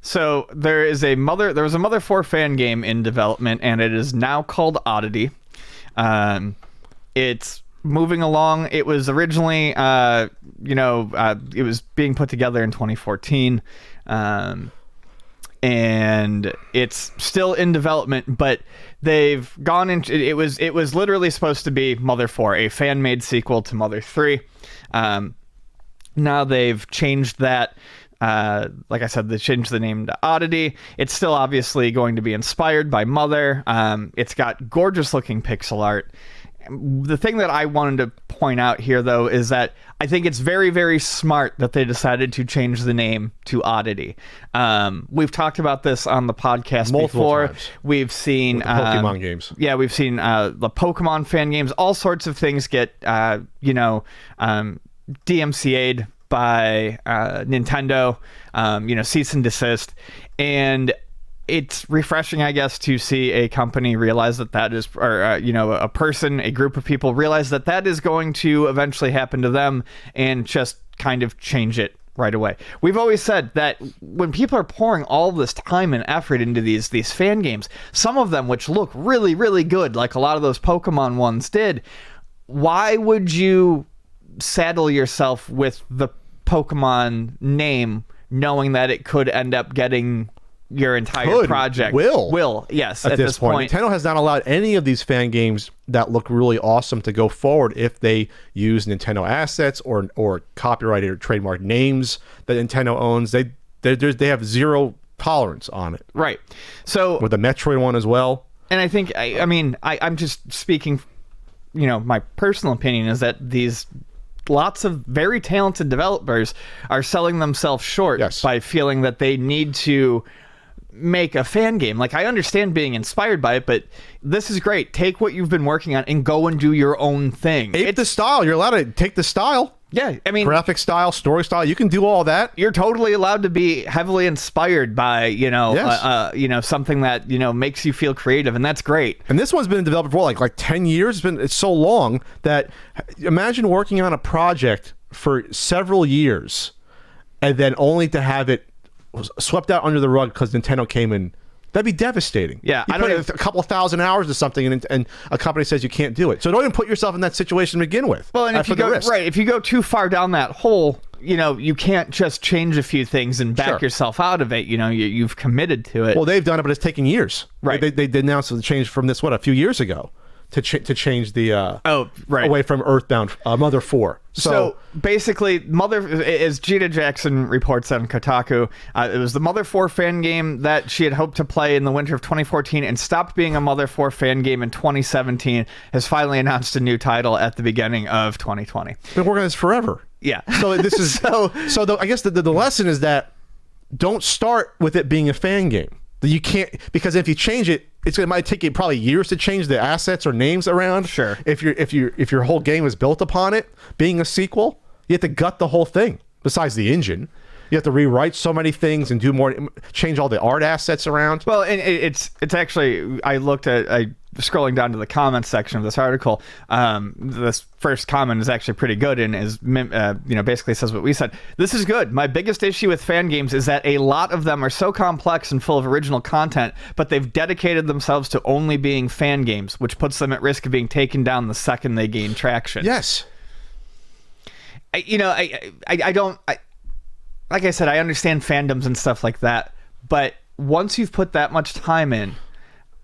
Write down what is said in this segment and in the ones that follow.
So there was a Mother 4 fan game in development, and it is now called Oddity. It's moving along. It was originally, it was being put together in 2014, and it's still in development, but they've gone into it was literally supposed to be Mother 4, a fan-made sequel to Mother 3. Now they've changed that. Like I said, they changed the name to Oddity. It's still obviously going to be inspired by Mother. It's got gorgeous looking pixel art. The thing that I wanted to point out here, though, is that I think it's very, very smart that they decided to change the name to Oddity. We've talked about this on the podcast multiple before. times. We've seen Pokemon games. Yeah, we've seen the Pokemon fan games. All sorts of things get, DMCA'd by Nintendo, cease and desist. And it's refreshing, I guess, to see a company realize that is, or a group of people realize that is going to eventually happen to them, and just kind of change it right away. We've always said that when people are pouring all this time and effort into these fan games, some of them which look really, really good, like a lot of those Pokemon ones did, why would you saddle yourself with the Pokemon name knowing that it could end up getting your entire project? Yes, at this point. Nintendo has not allowed any of these fan games that look really awesome to go forward if they use Nintendo assets or copyrighted or trademark names that Nintendo owns. They have zero tolerance on it. Right. So with the Metroid one as well. And I think I'm just speaking, my personal opinion is that these lots of very talented developers are selling themselves short by feeling that they need to make a fan game. Like, I understand being inspired by it, but this is great. Take what you've been working on and go and do your own thing. Ape the style. You're allowed to take the style. Yeah, I mean, graphic style, story style, you can do all that. You're totally allowed to be heavily inspired by, something that, makes you feel creative, and that's great. And this one's been developed for like 10 years. It's so long that imagine working on a project for several years and then only to have it swept out under the rug because Nintendo came in. That'd be devastating. Yeah, you put a couple of thousand hours to something, and a company says you can't do it. So don't even put yourself in that situation to begin with. Well, and if you go too far down that hole, you can't just change a few things and back yourself out of it. You've committed to it. Well, they've done it, but it's taking years. Right. They announced the change from this a few years ago to change the away from Earthbound Mother 4. So basically, as Gina Jackson reports on Kotaku, it was the Mother 4 fan game that she had hoped to play in the winter of 2014 and stopped being a Mother 4 fan game in 2017, has finally announced a new title at the beginning of 2020. Been working on this forever. Yeah. So this is I guess the lesson is that don't start with it being a fan game. You can't, because if you change it, it might take you probably years to change the assets or names around. Sure. If your whole game is built upon it being a sequel, you have to gut the whole thing. Besides the engine, you have to rewrite so many things and do more, change all the art assets around. Well, and it's actually, I scrolling down to the comments section of this article. This first comment is actually pretty good and is basically says what we said. This is good. My biggest issue with fan games is that a lot of them are so complex and full of original content, but they've dedicated themselves to only being fan games, which puts them at risk of being taken down the second they gain traction. Yes. Like I said, I understand fandoms and stuff like that, but once you've put that much time in,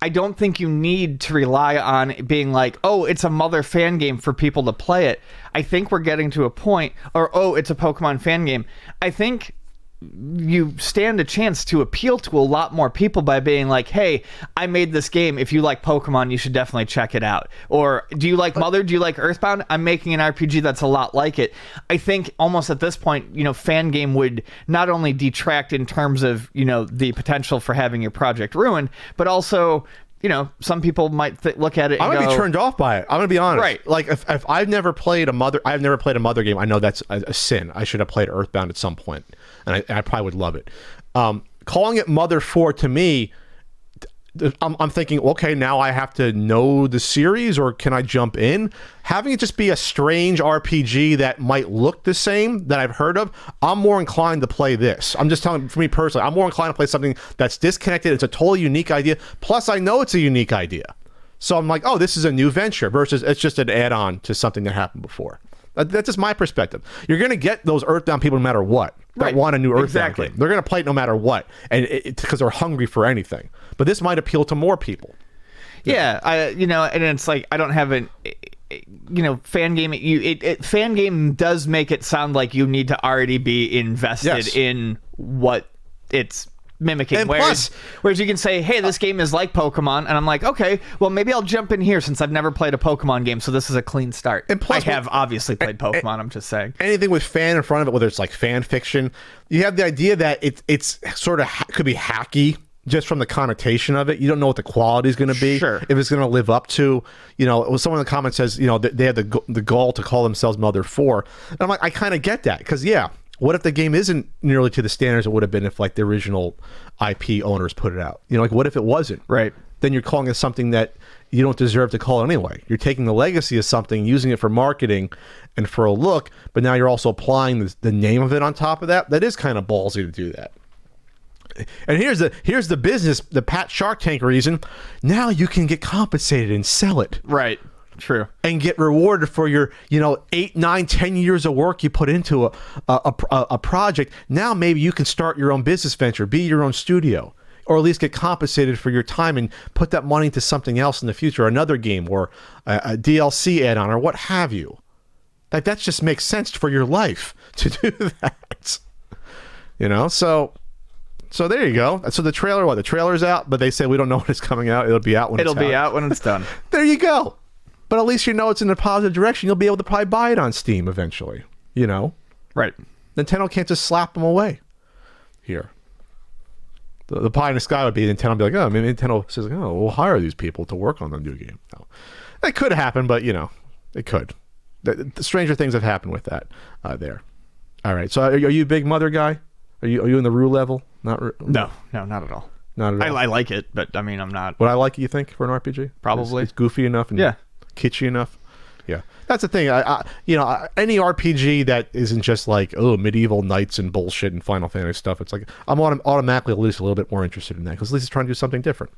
I don't think you need to rely on being like, oh, it's a Mother fan game for people to play it. I think we're getting to a point, or, oh, it's a Pokemon fan game. I think you stand a chance to appeal to a lot more people by being like, hey, I made this game. If you like Pokemon, you should definitely check it out. Or do you like Mother? Do you like Earthbound? I'm making an RPG that's a lot like it. I think almost at this point, fan game would not only detract in terms of, the potential for having your project ruined, but also, some people might look at it and I'm going to be turned off by it. I'm going to be honest. Right. Like, if I've never played a Mother game, I know that's a sin. I should have played Earthbound at some point, and I probably would love it. Calling it Mother 4, to me, I'm thinking, okay, now I have to know the series, or can I jump in? Having it just be a strange RPG that might look the same that I've heard of, I'm more inclined to play this. I'm just telling, for me personally, I'm more inclined to play something that's disconnected. It's a totally unique idea. Plus, I know it's a unique idea. So I'm like, oh, this is a new venture versus it's just an add-on to something that happened before. That's just my perspective. You're going to get those Earthbound people no matter what that want a new Earthbound game. They're going to play it no matter what, and because they're hungry for anything. But this might appeal to more people. Yeah, and it's like I don't have an, fan game. Fan game does make it sound like you need to already be invested in what it's mimicking. And whereas you can say, hey, this game is like Pokemon, and I'm like, okay, well, maybe I'll jump in here since I've never played a Pokemon game, so this is a clean start. And plus, I have obviously played Pokemon. I'm just saying, anything with fan in front of it, whether it's like fan fiction, you have the idea that it's sort of could be hacky just from the connotation of it. You don't know what the quality is going to be, if it's going to live up to, someone in the comments says, they had the gall to call themselves Mother 4. And I'm like, I kind of get that, because what if the game isn't nearly to the standards it would have been if like the original IP owners put it out? Like what if it wasn't? Right. Then you're calling it something that you don't deserve to call it anyway. You're taking the legacy of something, using it for marketing and for a look, but now you're also applying the name of it on top of that. That is kind of ballsy to do that. And here's the business, the Pat Shark Tank reason. Now you can get compensated and sell it. Right. True. And get rewarded for your 8, 9, 10 years of work you put into a project. Now maybe you can start your own business venture, be your own studio, or at least get compensated for your time and put that money into something else in the future, another game or a DLC add-on or what have you. Like that just makes sense for your life to do that. So there you go. So the trailer's out, but they say we don't know when it's coming out. It'll be out when it'll be out when it's done. There you go. But at least it's in a positive direction. You'll be able to probably buy it on Steam eventually. Right. Nintendo can't just slap them away. Here. The pie in the sky would be Nintendo be like, oh, maybe Nintendo says, oh, we'll hire these people to work on the new game. No. That could happen, but it could. The stranger things have happened with that there. All right. So are you a big Mother guy? Are you in the Rue level? No, not at all. Not at all. I like it, but I mean, I'm not. Would I like it, you think, for an RPG? Probably. It's goofy enough and kitschy enough. Yeah, that's the thing. Any RPG that isn't just like medieval knights and bullshit and Final Fantasy stuff. It's like I'm automatically at least a little bit more interested in that because at least it's trying to do something different.